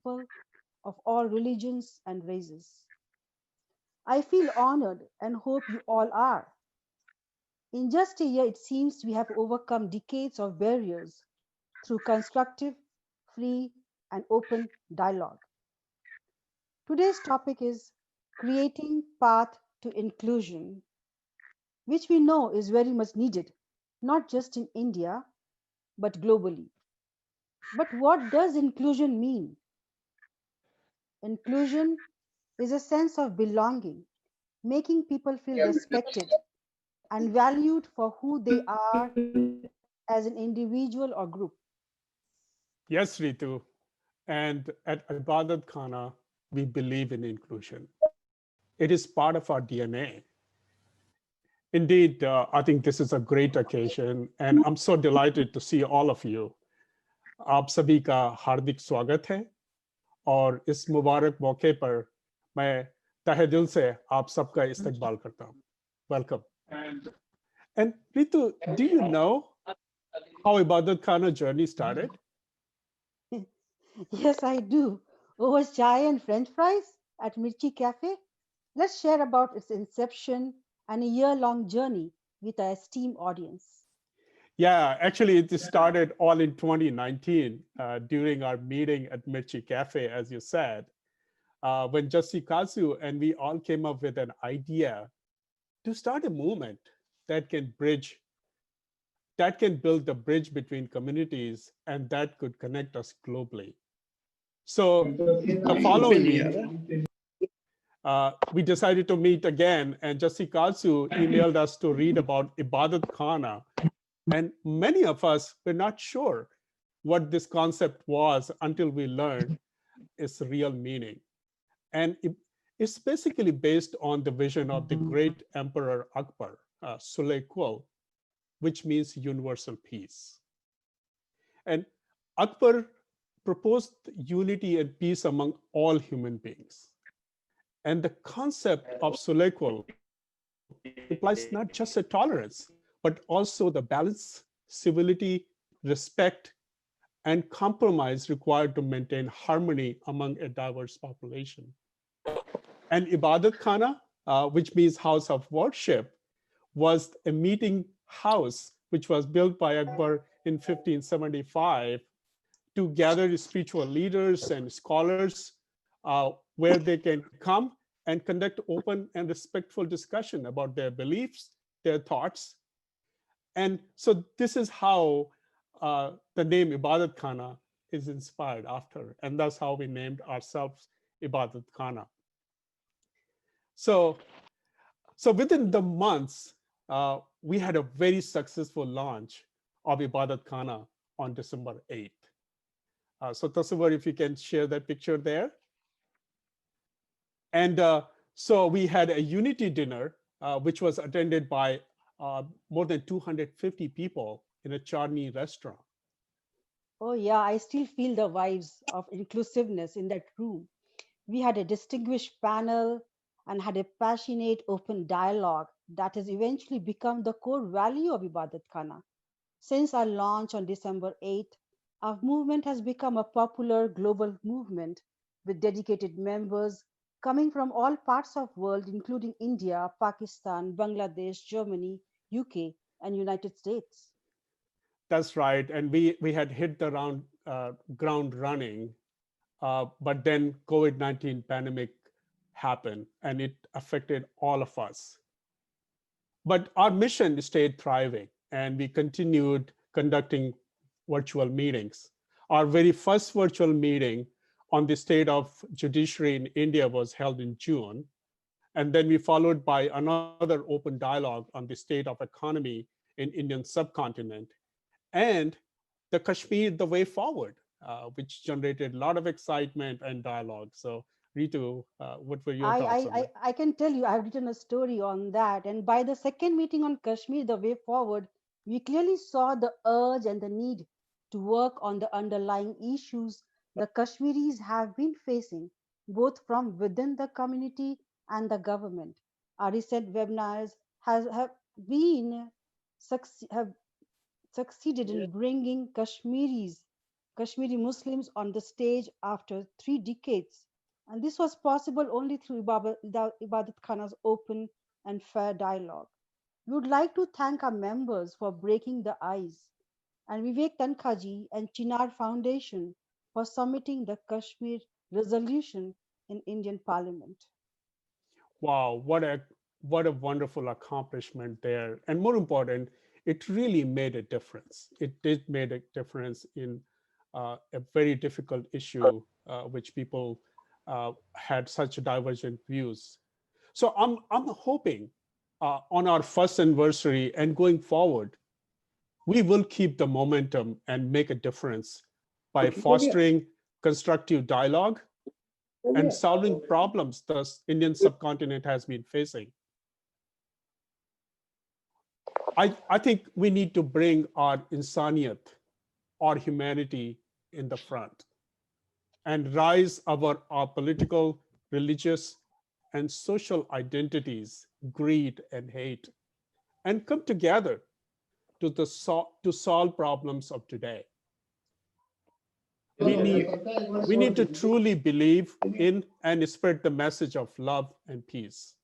people of all religions and races. I feel honored and hope you all are. In just a year, it seems we have overcome decades of barriers through constructive, free, and open dialogue. Today's topic is creating path to inclusion, which we know is very much needed, not just in India, but globally. But what does inclusion mean? Inclusion is a sense of belonging, making people feel respected and valued for who they are as an individual or group. Yes, Ritu. And at Ibadat Khana, we believe in inclusion. It is part of our DNA. Indeed, I think this is a great occasion, and I'm so delighted to see all of you. आप सभी का हार्दिक स्वागत है और इस मुबारक मौके पर मैं तहे दिल से आप सबका इस्तकबाल करता हूँ. Welcome. And Ritu, do you know how Ibadat Khana journey started? Yes, I do. Over chai and French fries at Mirchi Cafe, let's share about its inception and a year-long journey with our esteemed audience. Yeah, actually, it started all in 2019 during our meeting at Mirchi Cafe, as you said, when Jussi Kazu and we all came up with an idea to start a movement that can bridge, that can build the bridge between communities and that could connect us globally. So the following week, we decided to meet again, and Jussi Kazu emailed us to read about Ibadat Khana. And many of us were not sure what this concept was until we learned its real meaning. And it's basically based on the vision of the great Emperor Akbar, Sulay Kul, which means universal peace. And Akbar proposed unity and peace among all human beings. And the concept of Sulay Kul implies not just a tolerance, but also the balance, civility, respect, and compromise required to maintain harmony among a diverse population. And Ibadat Khana, which means house of worship, was a meeting house which was built by Akbar in 1575 to gather spiritual leaders and scholars where they can come and conduct open and respectful discussion about their beliefs, their thoughts. And so this is how the name Ibadat Khana is inspired after. And that's how we named ourselves Ibadat Khana. So, so within the months, we had a very successful launch of Ibadat Khana on December 8th. So Tasawwur, if you can share that picture there. And so we had a unity dinner, which was attended by more than 250 people in a Charni restaurant. Oh, yeah, I still feel the vibes of inclusiveness in that room. We had a distinguished panel and had a passionate open dialogue that has eventually become the core value of Ibadat Khana. Since our launch on December 8th, our movement has become a popular global movement with dedicated members coming from all parts of world including India, Pakistan, Bangladesh, Germany, UK and United States. That's right. And we had hit the ground running, but then COVID-19 pandemic happened and it affected all of us. But our mission stayed thriving and we continued conducting virtual meetings. Our very first virtual meeting on the state of judiciary in India was held in June. And then we followed by another open dialogue on the state of economy in Indian subcontinent and the Kashmir, the way forward, which generated a lot of excitement and dialogue. So Ritu, what were your I, I, thoughts on I, that? I can tell you, I've written a story on that. And by the second meeting on Kashmir, the way forward, we clearly saw the urge and the need to work on the underlying issues the Kashmiris have been facing, both from within the community and the government. Our recent webinars have been have succeeded in bringing Kashmiris Kashmiri Muslims on the stage after 3 decades. And this was possible only through Ibadat Khana's open and fair dialogue. We would like to thank our members for breaking the ice, and Vivek Tankhaji and Chinar Foundation for submitting the Kashmir resolution in Indian Parliament. Wow, what a wonderful accomplishment there. And more important, it really made a difference. It did made a difference in a very difficult issue, which people had such divergent views. So I'm hoping on our first anniversary and going forward, we will keep the momentum and make a difference by fostering constructive dialogue and solving problems the Indian subcontinent has been facing. I think we need to bring our insaniyat, our humanity in the front and rise our political, religious, and social identities, greed and hate, and come together to solve problems of today. We need to truly believe in and spread the message of love and peace.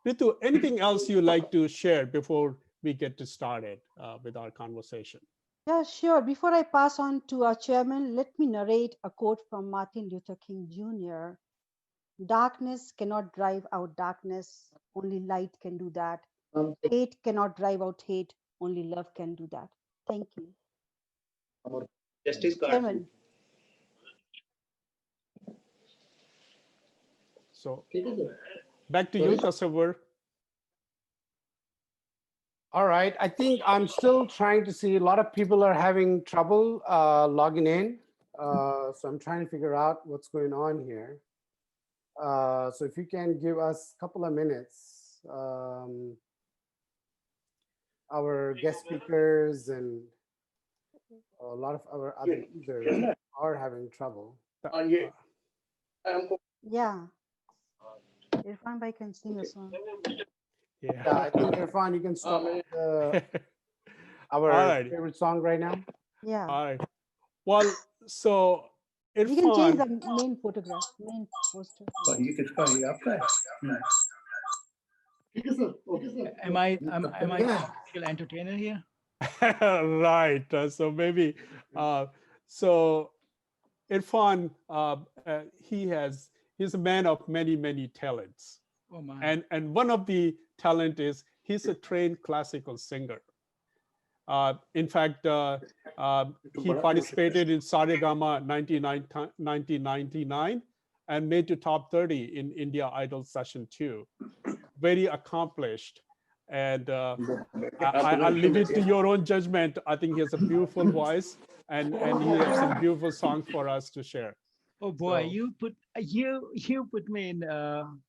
Ritu, anything else you like to share before we get to started with our conversation? Yeah, sure. Before I pass on to our chairman, let me narrate a quote from Martin Luther King Jr. Darkness cannot drive out darkness, only light can do that. Hate cannot drive out hate, only love can do that. Thank you. Justice card. Chairman. So back to you, Tasawwur. All right, I think I'm still trying to see, a lot of people are having trouble logging in. So I'm trying to figure out what's going on here. So if you can give us a couple of minutes, our guest speakers and a lot of our other users are having trouble. Yeah. Irfan Bhai can sing a song. Yeah, I think Irfan, you can start our right. favorite song right now. Yeah. All right. Well, so We can change Irfan, the main photograph, main poster. Am I still entertainer here? right. So maybe, so Irfan, he's a man of many talents. Oh my. And one of the talent is he's a trained classical singer. In fact, he participated in Saregama 1999 and made to top 30 in India Idol Session 2. Very accomplished. And I'll leave it to your own judgment. I think he has a beautiful voice and he has some beautiful songs for us to share. Oh boy, So- you put me in on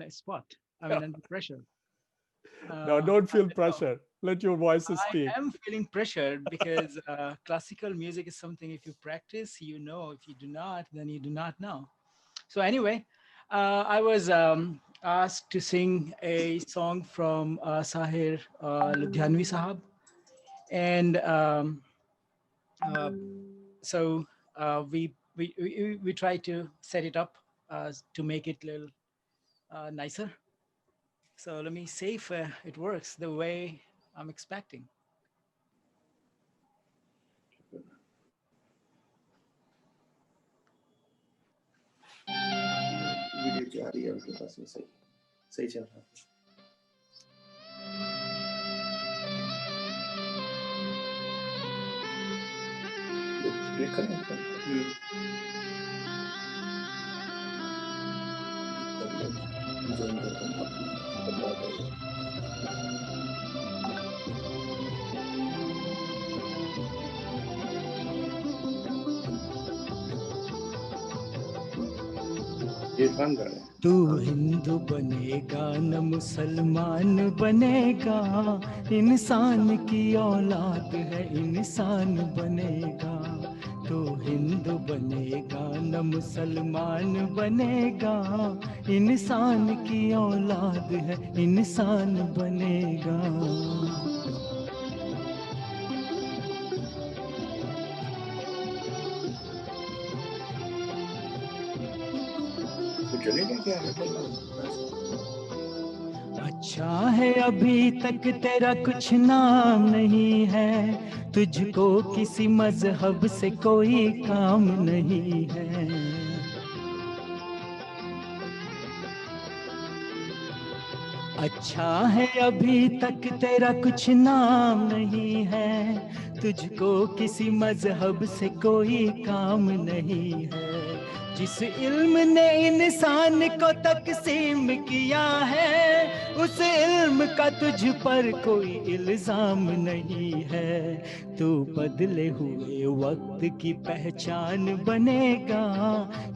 a spot. I mean, under pressure. No, don't feel pressure. Let your voices speak. I am feeling pressured because classical music is something, if you practice, you know. If you do not, then you do not know. So anyway, I was asked to sing a song from Sahir Ludhianvi Sahab. And so we try to set it up to make it a little nicer. So let me see if it works the way I'm expecting. Video जा रही है उनके पास में सही चल रहा है click करें ज्वाइन करता हूँ बदलाव करें इरफान गा रहे हैं तू हिंदू बनेगा न मुसलमान बनेगा इंसान की औलाद है इंसान बनेगा तू हिंदू बनेगा न मुसलमान बनेगा इंसान की औलाद है इंसान बनेगा चलेगा क्या है? अच्छा है अभी तक तेरा कुछ नाम नहीं है, तुझको किसी मजहब से कोई काम नहीं है। अच्छा है अभी तक तेरा कुछ नाम नहीं है, तुझको किसी मजहब से कोई काम नहीं है। जिस इल्म ने इंसान को तकसीम किया है, उस इल्म का तुझ पर कोई इल्जाम नहीं है। तू बदले हुए वक्त की पहचान बनेगा,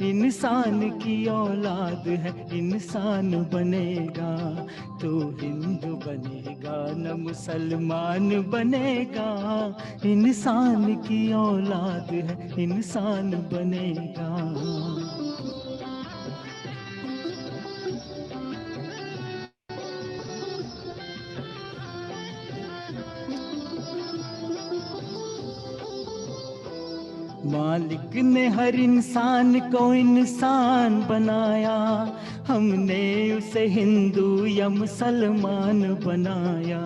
इंसान की औलाद है इंसान बनेगा। तू हिंदू बनेगा न मुसलमान बनेगा, इंसान की औलाद है इंसान बनेगा। मालिक ने हर इंसान को इंसान बनाया, हमने उसे हिंदू या मुसलमान बनाया।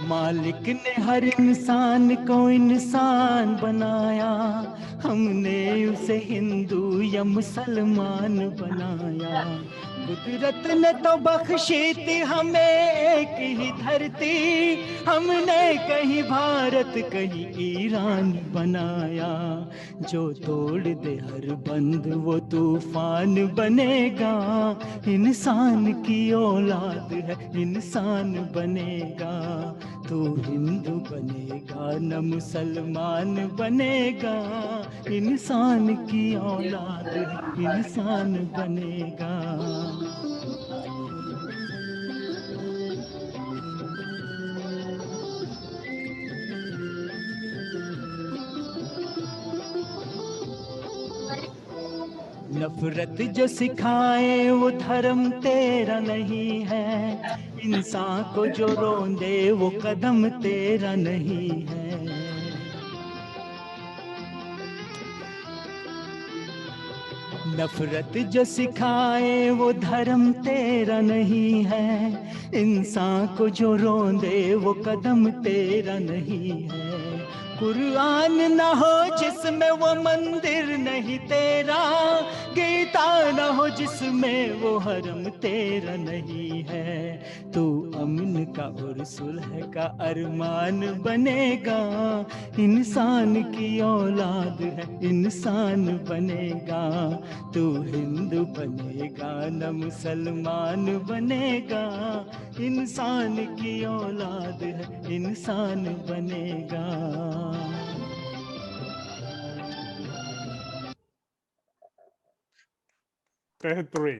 मालिक ने हर इंसान को इंसान बनाया, हमने उसे हिंदू या मुसलमान बनाया। कुदरत ने तो बख्शी थी हमें एक ही धरती, हमने कहीं भारत कहीं ईरान बनाया। जो तोड़ दे हर बंद वो तूफान बनेगा, इंसान की औलाद है इंसान बनेगा। तू हिंदू बनेगा न मुसलमान बनेगा, इंसान की औलाद है इंसान बनेगा। नफरत जो सिखाए वो धर्म तेरा नहीं है, इंसान को जो रोंदे वो कदम तेरा नहीं है। नफरत जो सिखाए वो धर्म तेरा नहीं है, इंसान को जो रोंदे वो कदम तेरा नहीं है। कुरान ना हो जिसमें वो मंदिर नहीं तेरा, गीता ना हो जिसमें वो हरम तेरा नहीं है। तू अमन का और सुलह का अरमान बनेगा, इंसान की औलाद है इंसान बनेगा। तू हिंदू बनेगा न मुसलमान बनेगा, इंसान की औलाद है इंसान बनेगा। बेहतरीन।